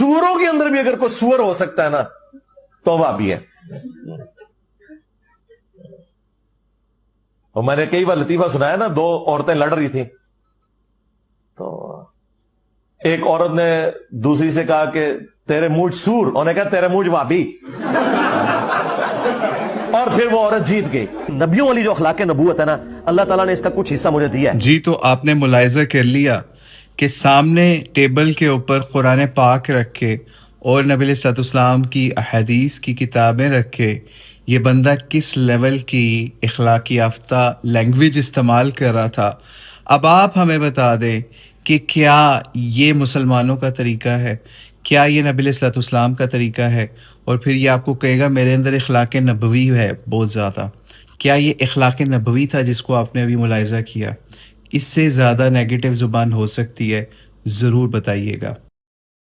सूअरों के अंदर भी अगर कोई सूअर हो सकता है ना तो वाबी है। और मैंने कई बार लतीफा सुनाया ना, दो औरतें लड़ रही थी, तो एक औरत ने दूसरी से कहा कि तेरे मूंछ सूर, उन्होंने कहा तेरे मूंछ वाबी। और फिर वो औरत जीत गई। नबियों वाली जो अखलाक नबूवत है ना, अल्लाह ताला ने इसका कुछ हिस्सा मुझे दिया है। जी, तो आपने मुलाहिजा कर लिया कि सामने टेबल के ऊपर कुरान पाक रख के और नबी अलैहिस्सलाम की अहदीस की किताबें रख के ये बंदा किस लेवल की इखलाकी याफ्ता लैंग्वेज इस्तेमाल कर रहा था। अब आप हमें बता दें कि क्या ये मुसलमानों का तरीका है, क्या ये नबी अलैहिस्सलाम का तरीका है? और फिर ये आपको कहेगा मेरे अंदर इखलाक नबवी है बहुत ज़्यादा। क्या ये इखलाक नबवी था जिसको आपने अभी मुलाहिजा किया? इससे ज़्यादा नेगेटिव ज़ुबान हो सकती है? ज़रूर बताइएगा।